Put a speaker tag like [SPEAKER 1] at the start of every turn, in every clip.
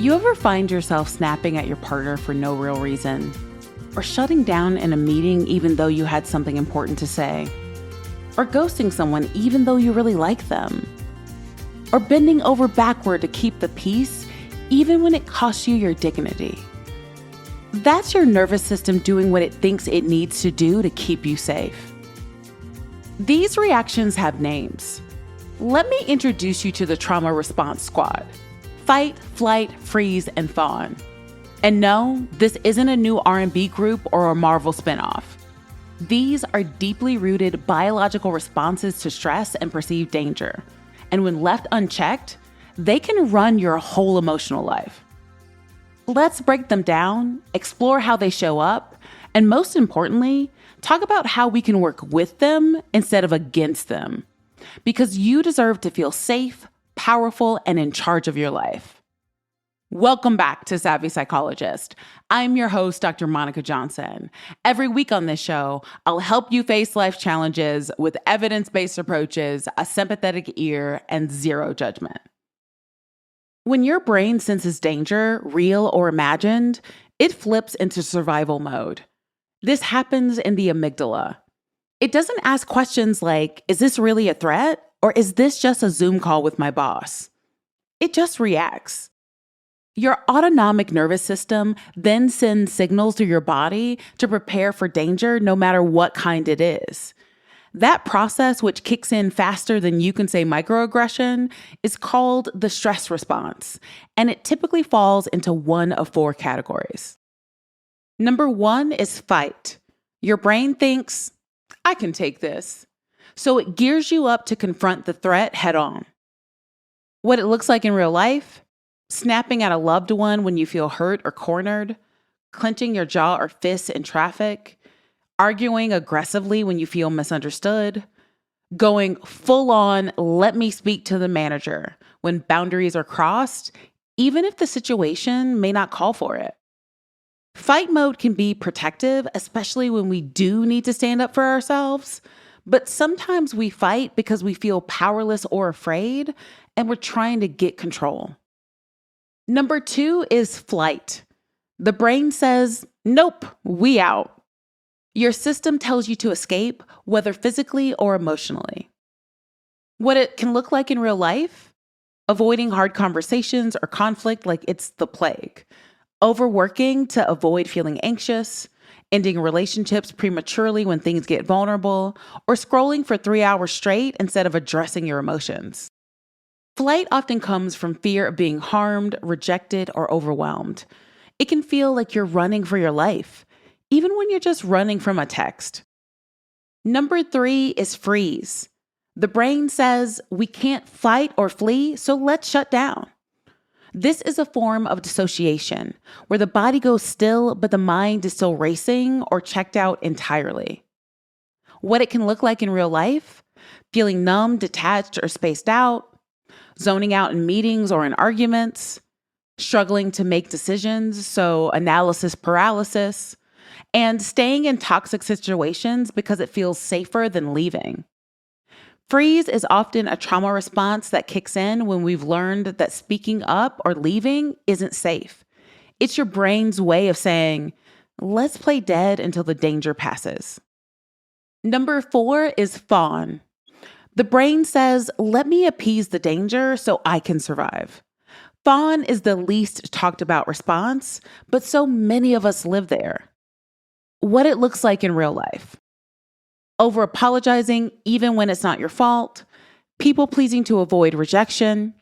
[SPEAKER 1] You ever find yourself snapping at your partner for no real reason? Or shutting down in a meeting even though you had something important to say? Or ghosting someone even though you really like them? Or bending over backward to keep the peace even when it costs you your dignity? That's your nervous system doing what it thinks it needs to do to keep you safe. These reactions have names. Let me introduce you to the trauma response squad: fight, flight, freeze, and fawn. And no, this isn't a new R&B group or a Marvel spinoff. These are deeply rooted biological responses to stress and perceived danger. And when left unchecked, they can run your whole emotional life. Let's break them down, explore how they show up, and most importantly, talk about how we can work with them instead of against them. Because you deserve to feel safe, powerful, and in charge of your life. Welcome back to Savvy Psychologist. I'm your host, Dr. Monica Johnson. Every week on this show, I'll help you face life challenges with evidence-based approaches, a sympathetic ear, and zero judgment. When your brain senses danger, real or imagined, it flips into survival mode. This happens in the amygdala. It doesn't ask questions like, is this really a threat? Or is this just a Zoom call with my boss? It just reacts. Your autonomic nervous system then sends signals to your body to prepare for danger no matter what kind it is. That process, which kicks in faster than you can say microaggression, is called the stress response, and it typically falls into one of four categories. Number one is fight. Your brain thinks, I can take this. So it gears you up to confront the threat head on. What it looks like in real life: snapping at a loved one when you feel hurt or cornered, clenching your jaw or fists in traffic, arguing aggressively when you feel misunderstood, going full on, let me speak to the manager when boundaries are crossed, even if the situation may not call for it. Fight mode can be protective, especially when we do need to stand up for ourselves. But sometimes we fight because we feel powerless or afraid, and we're trying to get control. Number two is flight. The brain says, nope, we out. Your system tells you to escape, whether physically or emotionally. What it can look like in real life: avoiding hard conversations or conflict like it's the plague, overworking to avoid feeling anxious, ending relationships prematurely when things get vulnerable, or scrolling for 3 hours straight instead of addressing your emotions. Flight often comes from fear of being harmed, rejected, or overwhelmed. It can feel like you're running for your life, even when you're just running from a text. Number three is freeze. The brain says, we can't fight or flee, so let's shut down. This is a form of dissociation, where the body goes still, but the mind is still racing or checked out entirely. What it can look like in real life: feeling numb, detached, or spaced out, zoning out in meetings or in arguments, struggling to make decisions, so analysis paralysis, and staying in toxic situations because it feels safer than leaving. Freeze is often a trauma response that kicks in when we've learned that speaking up or leaving isn't safe. It's your brain's way of saying, let's play dead until the danger passes. Number four is fawn. The brain says, let me appease the danger so I can survive. Fawn is the least talked about response, but so many of us live there. What it looks like in real life: over apologizing even when it's not your fault, people pleasing to avoid rejection,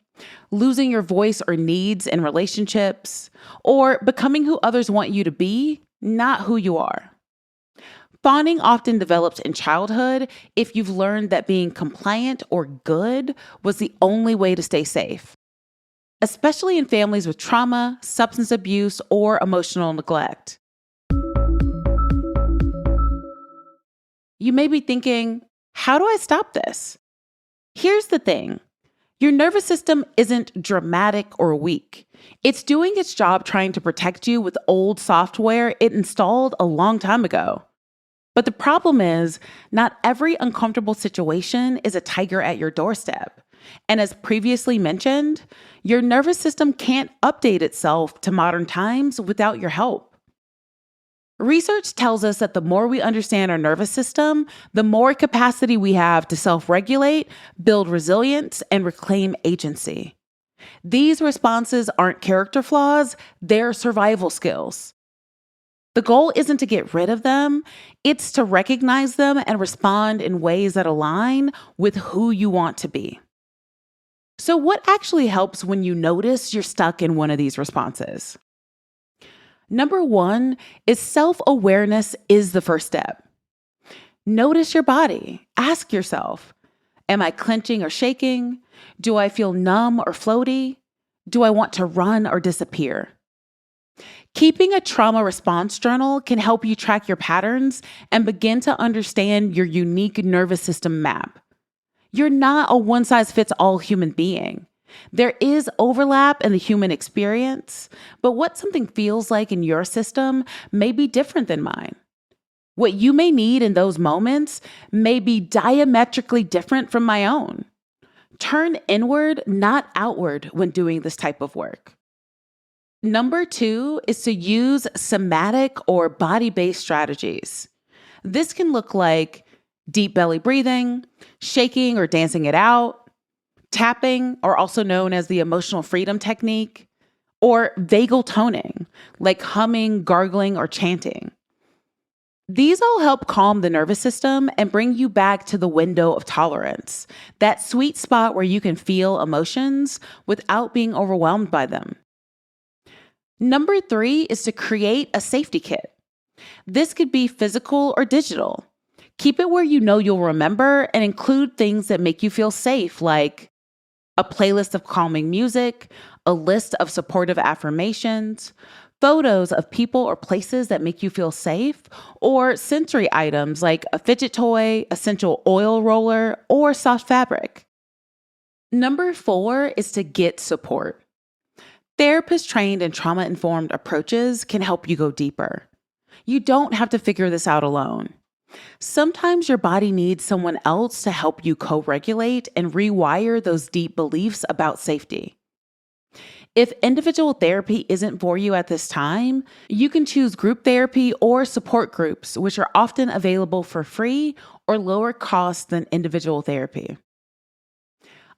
[SPEAKER 1] losing your voice or needs in relationships, or becoming who others want you to be, not who you are. Fawning often develops in childhood if you've learned that being compliant or good was the only way to stay safe, especially in families with trauma, substance abuse, or emotional neglect. You may be thinking, how do I stop this? Here's the thing. Your nervous system isn't dramatic or weak. It's doing its job trying to protect you with old software it installed a long time ago. But the problem is, not every uncomfortable situation is a tiger at your doorstep. And as previously mentioned, your nervous system can't update itself to modern times without your help. Research tells us that the more we understand our nervous system, the more capacity we have to self-regulate, build resilience, and reclaim agency. These responses aren't character flaws, they're survival skills. The goal isn't to get rid of them, it's to recognize them and respond in ways that align with who you want to be. So, what actually helps when you notice you're stuck in one of these responses? Number one is self-awareness is the first step. Notice your body. Ask yourself, am I clenching or shaking? Do I feel numb or floaty? Do I want to run or disappear? Keeping a trauma response journal can help you track your patterns and begin to understand your unique nervous system map. You're not a one-size-fits-all human being. There is overlap in the human experience, but what something feels like in your system may be different than mine. What you may need in those moments may be diametrically different from my own. Turn inward, not outward, when doing this type of work. Number two is to use somatic or body-based strategies. This can look like deep belly breathing, shaking or dancing it out, tapping, or also known as the emotional freedom technique, or vagal toning, like humming, gargling, or chanting. These all help calm the nervous system and bring you back to the window of tolerance, that sweet spot where you can feel emotions without being overwhelmed by them. Number three is to create a safety kit. This could be physical or digital. Keep it where you know you'll remember and include things that make you feel safe, like a playlist of calming music, a list of supportive affirmations, photos of people or places that make you feel safe, or sensory items like a fidget toy, essential oil roller, or soft fabric. Number four is to get support. Therapists trained in trauma-informed approaches can help you go deeper. You don't have to figure this out alone. Sometimes your body needs someone else to help you co-regulate and rewire those deep beliefs about safety. If individual therapy isn't for you at this time, you can choose group therapy or support groups, which are often available for free or lower cost than individual therapy.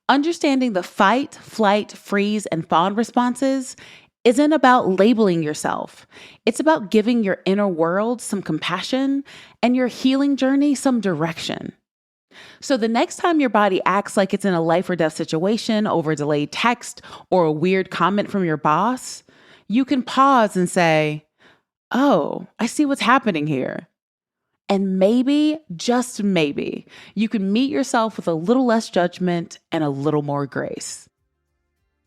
[SPEAKER 1] Understanding the fight, flight, freeze, and fawn responses isn't about labeling yourself. It's about giving your inner world some compassion and your healing journey some direction. So the next time your body acts like it's in a life or death situation over delayed text or a weird comment from your boss, you can pause and say, oh, I see what's happening here. And maybe, just maybe, you can meet yourself with a little less judgment and a little more grace.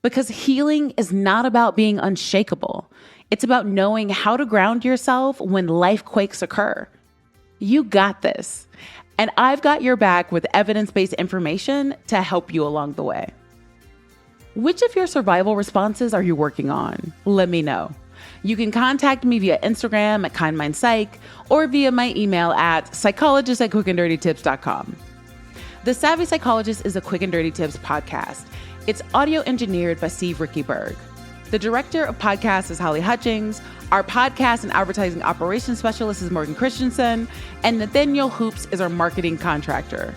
[SPEAKER 1] Because healing is not about being unshakable. It's about knowing how to ground yourself when life quakes occur. You got this. And I've got your back with evidence-based information to help you along the way. Which of your survival responses are you working on? Let me know. You can contact me via Instagram at KindMindPsych or via my email at psychologist@quickanddirtytips.com. The Savvy Psychologist is a Quick and Dirty Tips podcast. It's audio engineered by Steve Rickyberg. The director of podcasts is Holly Hutchings. Our podcast and advertising operations specialist is Morgan Christensen. And Nathaniel Hoops is our marketing contractor.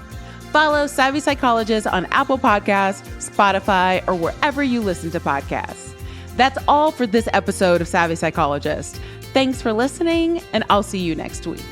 [SPEAKER 1] Follow Savvy Psychologist on Apple Podcasts, Spotify, or wherever you listen to podcasts. That's all for this episode of Savvy Psychologist. Thanks for listening, and I'll see you next week.